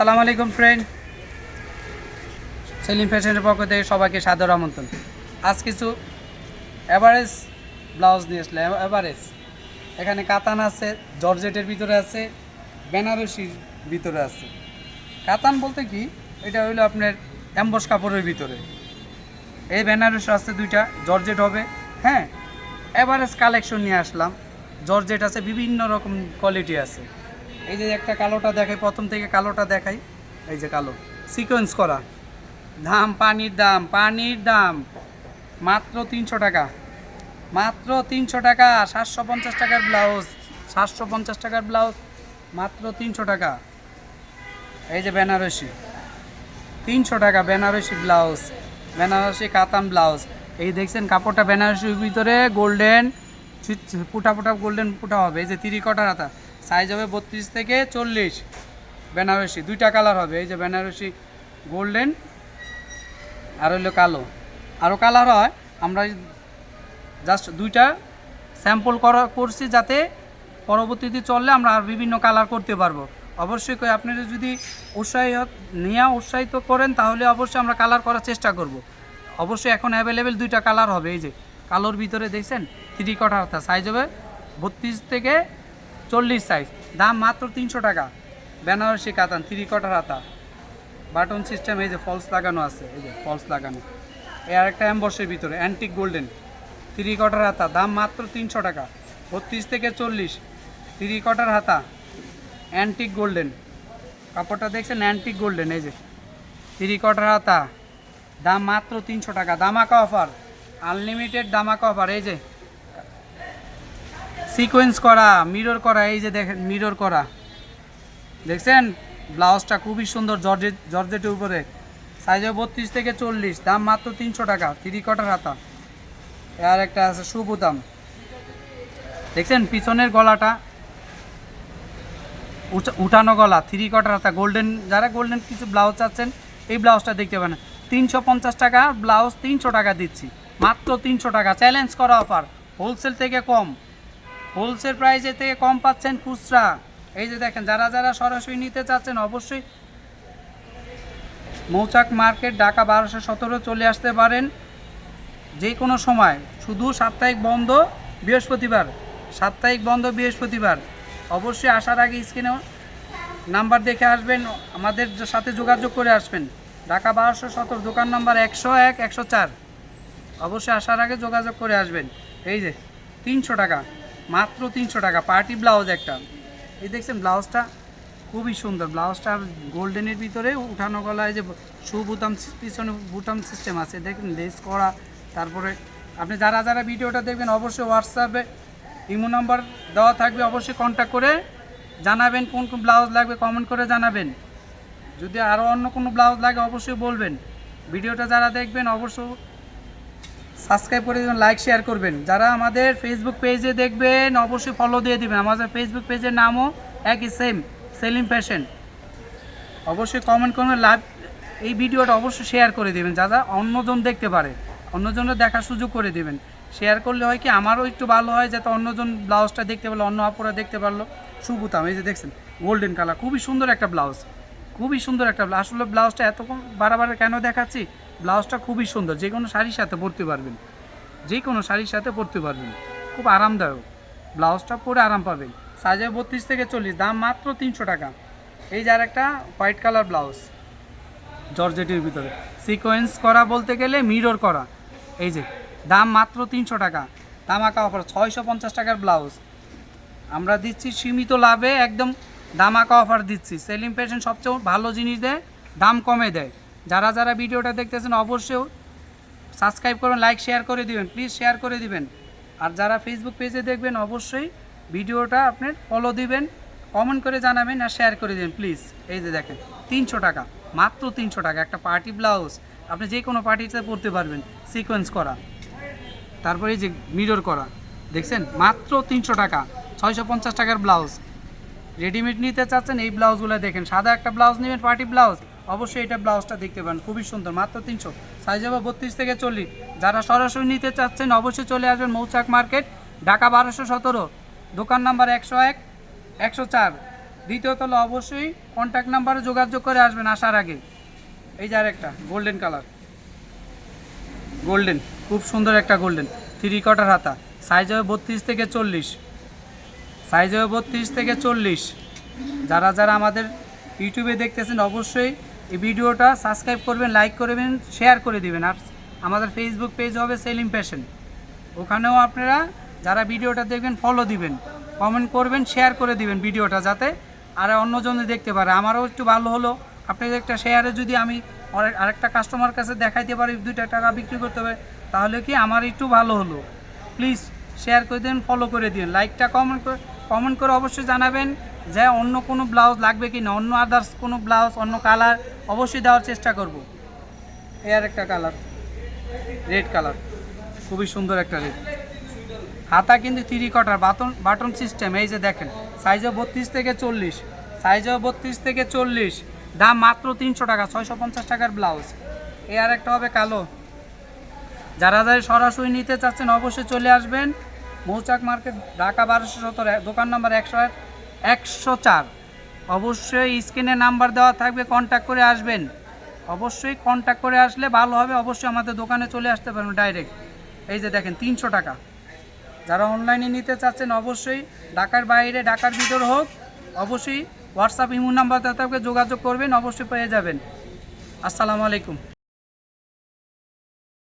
আসসালামু আলাইকুম ফ্রেন্ড, সেলিম ফ্যাশনের পক্ষ থেকে সবাইকে সাদর আমন্ত্রণ। আজ কিছু এভারেজ ব্লাউজ নিয়ে আসলে এভারেজ এখানে কাতান আছে, জর্জেটের ভিতরে আছে, বেনারসির ভিতরে আছে। কাতান বলতে কি, এটা হইলো আপনার অ্যাম্বস কাপড়ের ভিতরে। এই বেনারসি আছে দুইটা, জর্জেট হবে। হ্যাঁ, এভারেজ কালেকশন নিয়ে আসলাম। জর্জেট আছে, বিভিন্ন রকম কোয়ালিটি আছে। এই যে একটা কালোটা দেখাই, প্রথম থেকে কালোটা দেখাই। এই যে কালো সিকোয়েন্স করা, দাম পানির দাম মাত্র 300 টাকা, মাত্র 300 টাকা। 750 টাকার ব্লাউজ, 750 টাকার ব্লাউজ মাত্র 300 টাকা। এই যে বেনারসি 300 টাকা, বেনারসি ব্লাউজ, বেনারসি কাতান ব্লাউজ। এই দেখছেন কাপড়টা বেনারসির ভিতরে গোল্ডেন পুটা গোল্ডেন পুটা হবে। এই যে 3 কটার হাতা, সাইজ হবে 32 থেকে 40। বেনারসি দুইটা কালার হবে। এই যে বেনারসি গোল্ডেন আর হইলো কালো, আরও কালার হয়। আমরা জাস্ট দুইটা স্যাম্পল করছি, যাতে পরবর্তীতে চললে আমরা আর বিভিন্ন কালার করতে পারবো। অবশ্যই আপনারা যদি উৎসাহিত করেন, তাহলে অবশ্যই আমরা কালার করার চেষ্টা করব। অবশ্যই এখন অ্যাভেলেবেল দুইটা কালার হবে। এই যে কালোর ভিতরে দেখছেন 3 কটার হাতা, সাইজ হবে 32 থেকে 40 সাইজ। দাম মাত্র 300 টাকা। বেনারসি কাতান 3 কটার হাতা, বাটন সিস্টেম। এই যে ফলস লাগানো আছে, এই যে ফলস লাগানো। এই আরেকটা অ্যাম্বসের ভিতরে অ্যান্টিক গোল্ডেন 3 কটার হাতা, দাম মাত্র 300 টাকা। 32 থেকে 40, 3 কটার হাতা, অ্যান্টিক গোল্ডেন। কাপড়টা দেখছেন অ্যান্টিক গোল্ডেন। এই যে 3 কটার হাতা, দাম মাত্র 300 টাকা। দামাকা অফার, আনলিমিটেড দামাকা অফার। এই যে সিকোয়েন্স করা, মিরর করা। এই যে দেখেন মিরর করা, দেখছেন ব্লাউজটা খুবই সুন্দর, জর্জেটের উপরে। সাইজ 32 থেকে 40, দাম মাত্র 300 টাকা। 3 কটার হাতা। আর একটা আছে সুবুতাম, দেখছেন পিছনের গলাটা উঠানো গলা, 3 কটার হাতা, গোল্ডেন। যারা গোল্ডেন কিছু ব্লাউজ চাচ্ছেন, এই ব্লাউজটা দেখতে পারেন। 350 টাকা ব্লাউজ, 300 টাকা দিচ্ছি, মাত্র 300 টাকা। চ্যালেঞ্জ করা অফার, হোলসেল থেকে কম, হোলসেল প্রাইসের থেকে কম পাচ্ছেন খুচরা। এই যে দেখেন, যারা সরাসরি নিতে চাচ্ছেন, অবশ্যই মৌচাক মার্কেট, ঢাকা 1217 চলে আসতে পারেন যে কোনো সময়। শুধু সাপ্তাহিক বন্ধ বৃহস্পতিবার, সাপ্তাহিক বন্ধ বৃহস্পতিবার। অবশ্যই আসার আগে স্ক্রিনে নাম্বার দেখে আসবেন, আমাদের সাথে যোগাযোগ করে আসবেন। ঢাকা 1217, দোকান নাম্বার 101, 104। অবশ্যই আসার আগে যোগাযোগ করে আসবেন। এই যে 300 টাকা, মাত্র 300 টাকা। পার্টি ব্লাউজ একটা, এই দেখছেন ব্লাউজটা খুবই সুন্দর। ব্লাউজটা গোল্ডেনের ভিতরে উঠানো গলায় যে বুতাম, পিছনে বুতাম সিস্টেম আছে, দেখেন লেস করা। তারপরে আপনি যারা ভিডিওটা দেখবেন, অবশ্যই হোয়াটসঅ্যাপে ইমো নাম্বার দেওয়া থাকবে, অবশ্যই কন্ট্যাক্ট করে জানাবেন কোন কোন ব্লাউজ লাগবে, কমেন্ট করে জানাবেন। যদি আরও অন্য কোনো ব্লাউজ লাগে অবশ্যই বলবেন। ভিডিওটা যারা দেখবেন অবশ্যই সাবস্ক্রাইব করে দেবেন, লাইক শেয়ার করবেন। যারা আমাদের ফেসবুক পেজে দেখবেন, অবশ্যই ফলো দিয়ে দেবেন। আমাদের ফেসবুক পেজের নামও একই, সেম, সেলিম ফ্যাশন। অবশ্যই কমেন্ট করবেন, এই ভিডিওটা অবশ্যই শেয়ার করে দেবেন, যারা অন্যজন দেখতে পারে, অন্যজনের দেখার সুযোগ করে দেবেন। শেয়ার করলে হয় কি, আমারও একটু ভালো হয়, যাতে অন্যজন ব্লাউজটা দেখতে পারলো, অন্য আপুরা দেখতে পারলো। সুবুতাম, এই যে দেখছেন গোল্ডেন কালার, খুবই সুন্দর একটা ব্লাউজ, খুবই সুন্দর একটা ব্লাউজ। আসলে ব্লাউজটা এত বারবার কেন দেখাচ্ছি, ব্লাউজটা খুবই সুন্দর, যে কোনো শাড়ির সাথে পরতে পারবেন, যে কোনো শাড়ির সাথে পরতে পারবেন। খুব আরামদায়ক, ব্লাউজটা পরে আরাম পাবেন। সাইজে 32 থেকে 40, দাম মাত্র 300 টাকা। এই যে আর একটা হোয়াইট কালার ব্লাউজ, জর্জেটের ভিতরে সিকোয়েন্স করা, বলতে গেলে মিরর করা। এই যে দাম মাত্র 300 টাকা। দামাকা অফার, 650 টাকার ব্লাউজ আমরা দিচ্ছি সীমিত লাভে, একদম দামাকা অফার দিচ্ছি। সেলিম ফ্যাশন সবচেয়ে ভালো জিনিস দেয়, দাম কমে দেয়। যারা ভিডিওটা দেখতেছেন, অবশ্যই সাবস্ক্রাইব করবেন, লাইক শেয়ার করে দিবেন, প্লিজ শেয়ার করে দিবেন। আর যারা ফেসবুক পেজে দেখবেন, অবশ্যই ভিডিওটা আপনার ফলো দিবেন, কমেন্ট করে জানাবেন আর শেয়ার করে দিবেন প্লিজ। এই যে দেখেন 300 টাকা, মাত্র 300 টাকা। একটা পার্টি ব্লাউজ, আপনি যে কোনো পার্টিতে পরতে পারবেন, সিকোয়েন্স করা। তারপরে এই যে মিরর করা, দেখছেন মাত্র 300 টাকা। 650 টাকার ব্লাউজ। রেডিমেড নিতে চাচ্ছেন, এই ব্লাউজগুলো দেখেন। সাদা একটা ব্লাউজ নেবেন, পার্টি ব্লাউজ, অবশ্যই এটা ব্লাউজটা দেখতে পারেন, খুবই সুন্দর, মাত্র 300। সাইজ হবে 32 থেকে 40। যারা সরাসরি নিতে চাচ্ছেন, অবশ্যই চলে আসবেন মৌচাক মার্কেট, ঢাকা 1217, দোকান নাম্বার 101, 104। দ্বিতীয়ত হলো অবশ্যই কন্ট্যাক্ট নাম্বারে যোগাযোগ করে আসবেন আসার আগে। এই যে আরেকটা গোল্ডেন কালার, গোল্ডেন, খুব সুন্দর একটা গোল্ডেন 3/4 হাতা, সাইজ হবে 32 থেকে 40, সাইজ হবে 32 থেকে 40। যারা যারা আমাদের ইউটিউবে দেখতেছেন অবশ্যই এই ভিডিওটা সাবস্ক্রাইব করবেন, লাইক করবেন, শেয়ার করে দিবেন। আর আমাদের ফেসবুক পেজ হবে সেলিম ফ্যাশন, ওখানেও আপনারা যারা ভিডিওটা দেখবেন ফলো দিবেন, কমেন্ট করবেন, শেয়ার করে দিবেন ভিডিওটা, যাতে আর অন্যজনে দেখতে পারে। আমারও একটু ভালো হলো, আপনাদের একটা শেয়ারে যদি আমি আরেকটা কাস্টমার কাছে দেখাইতে পারি 2 টাকা বিক্রি করতে হবে, তাহলে কি আমার একটু ভালো হলো। প্লিজ শেয়ার করে দিন, ফলো করে দিন, লাইকটা কমেন্ট করে অবশ্যই জানাবেন যে অন্য কোনো ব্লাউজ লাগবে কি না, অন্য আদার্স কোনো ব্লাউজ, অন্য কালার অবশ্যই দেওয়ার চেষ্টা করব। এর একটা কালার রেড কালার, খুবই সুন্দর একটা রেড, হাতা কিন্তু 3/4 বাটন সিস্টেম। এই যে দেখেন সাইজে 32 থেকে 40, সাইজে 32 থেকে 40, দাম মাত্র 300 টাকা, 650 টাকার ব্লাউজ। এই আর একটা হবে কালো। যারা যারা সরাসরি নিতে চাচ্ছেন অবশ্যই চলে আসবেন মৌচাক মার্কেট, ঢাকা 1217, দোকান নাম্বার 104। অবশ্যই স্ক্রিনে নাম্বার দেওয়া থাকবে, কন্ট্যাক্ট করে আসবেন। অবশ্যই কন্ট্যাক্ট করে আসলে ভালো হবে, অবশ্যই আমাদের দোকানে চলে আসতে পারবেন ডাইরেক্ট। এই যে দেখেন 300 টাকা। যারা অনলাইনে নিতে চাচ্ছেন অবশ্যই ঢাকার বাইরে, ঢাকার ভিতর হোক, অবশ্যই হোয়াটসঅ্যাপ ইমো নাম্বার দেওয়া থাকবে, যোগাযোগ করবেন, অবশ্যই পেয়ে যাবেন। আসসালামু আলাইকুম।